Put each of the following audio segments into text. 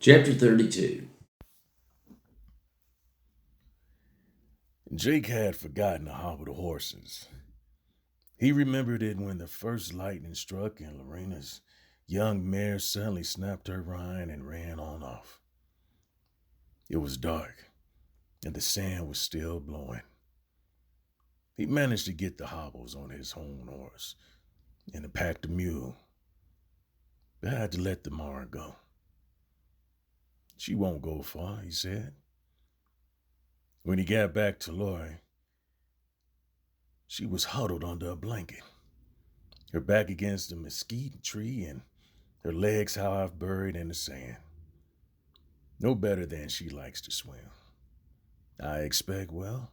Chapter 32. Jake had forgotten to hobble the horses. He remembered it when the first lightning struck and Lorena's young mare suddenly snapped her rein and ran on off. It was dark, and the sand was still blowing. He managed to get the hobbles on his own horse and to pack the mule, but had to let the mare go. She won't go far, he said. When he got back to Lori, she was huddled under a blanket, her back against a mesquite tree and her legs half buried in the sand. No better than she likes to swim. I expect, we'll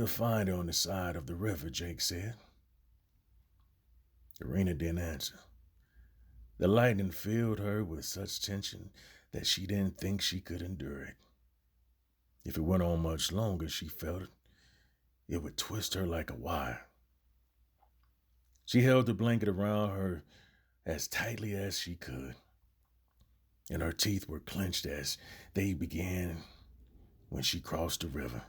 find her on the side of the river, Jake said. Irina didn't answer. The lightning filled her with such tension that she didn't think she could endure it. If it went on much longer, she felt it would twist her like a wire. She held the blanket around her as tightly as she could, and her teeth were clenched as they began when she crossed the river.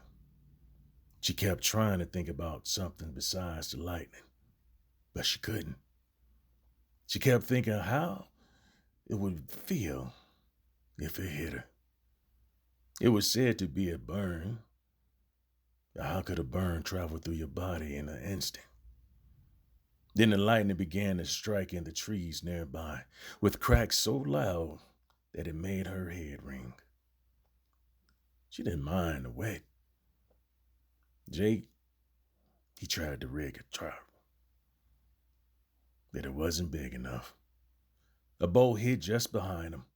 She kept trying to think about something besides the lightning, but she couldn't. She kept thinking how it would feel if it hit her. It was said to be a burn. How could a burn travel through your body in an instant? Then the lightning began to strike in the trees nearby, with cracks so loud that it made her head ring. She didn't mind the wet. Jake, he tried to rig a trap, but it wasn't big enough. A bolt hit just behind him,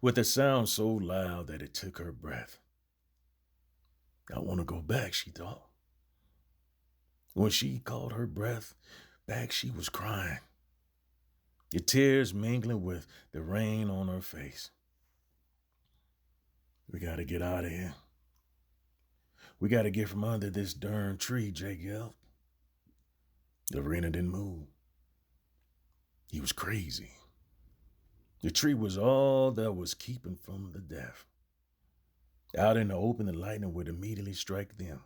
with a sound so loud that it took her breath. I want to go back, she thought. When she caught her breath back, she was crying, the tears mingling with the rain on her face. We gotta get out of here. We gotta get from under this darn tree, Jake yelled. Lorena didn't move. He was crazy. The tree was all that was keeping from the death. Out in the open, the lightning would immediately strike them.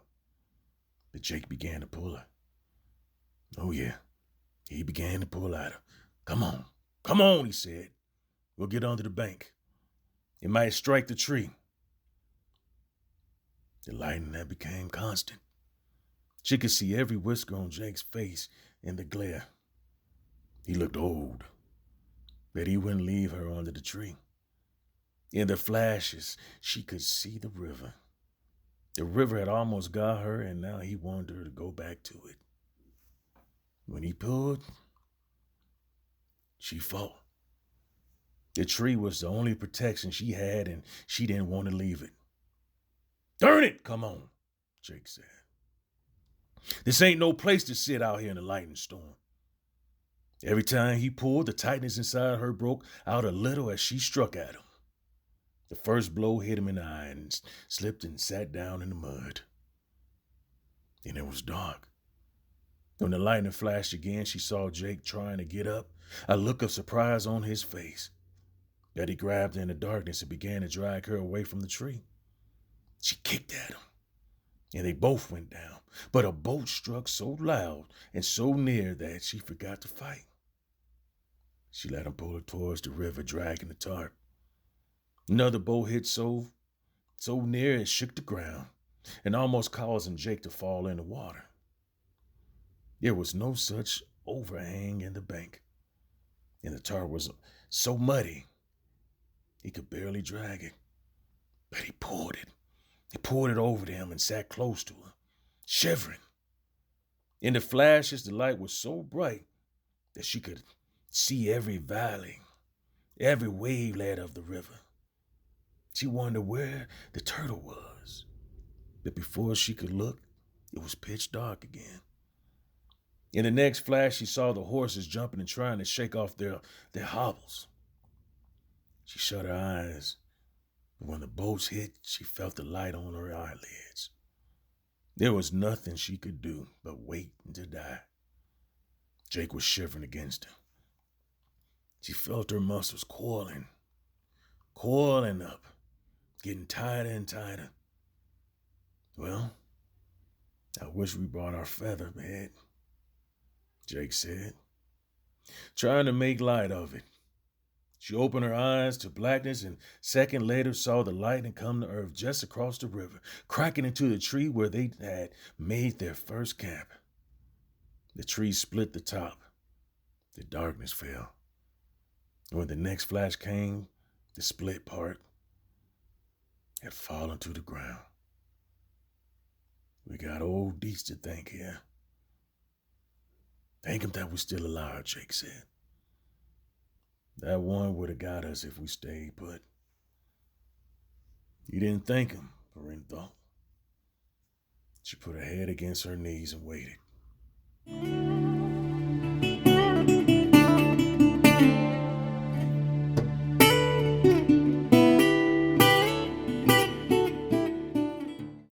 But Jake began to pull her. Oh, yeah. He began to pull at her. Come on, he said. We'll get under the bank. It might strike the tree. The lightning that became constant. She could see every whisker on Jake's face in the glare. He looked old, but he wouldn't leave her under the tree. In the flashes, she could see the river. The river had almost got her, and now he wanted her to go back to it. When he pulled, she fought. The tree was the only protection she had, and she didn't want to leave it. Darn it, come on, Jake said. This ain't no place to sit out here in a lightning storm. Every time he pulled, the tightness inside her broke out a little as she struck at him. The first blow hit him in the eye and slipped and sat down in the mud. And it was dark. When the lightning flashed again, she saw Jake trying to get up, a look of surprise on his face. Betty grabbed her in the darkness and began to drag her away from the tree. She kicked at him, and they both went down. But a bolt struck so loud and so near that she forgot to fight. She let him pull her towards the river, dragging the tarp. Another bolt hit so near it shook the ground and almost causing Jake to fall in the water. There was no such overhang in the bank, and the tarp was so muddy he could barely drag it. But he pulled it. He pulled it over to him and sat close to her, shivering. In the flashes, the light was so bright that she could see every valley, every wavelet of the river. She wondered where the turtle was, but before she could look, it was pitch dark again. In the next flash, she saw the horses jumping and trying to shake off their hobbles. She shut her eyes, but when the bolts hit, she felt the light on her eyelids. There was nothing she could do but wait to die. Jake was shivering against her. She felt her muscles coiling, coiling up, getting tighter and tighter. Well, I wish we brought our feather bed, Jake said, trying to make light of it. She opened her eyes to blackness and second later saw the lightning come to earth just across the river, cracking into the tree where they had made their first camp. The tree split the top. The darkness fell. When the next flash came, the split part had fallen to the ground. We got old deeds to thank here. Thank him that we're still alive, Jake said. That one would have got us if we stayed put. You didn't thank him, Corinne thought. She put her head against her knees and waited.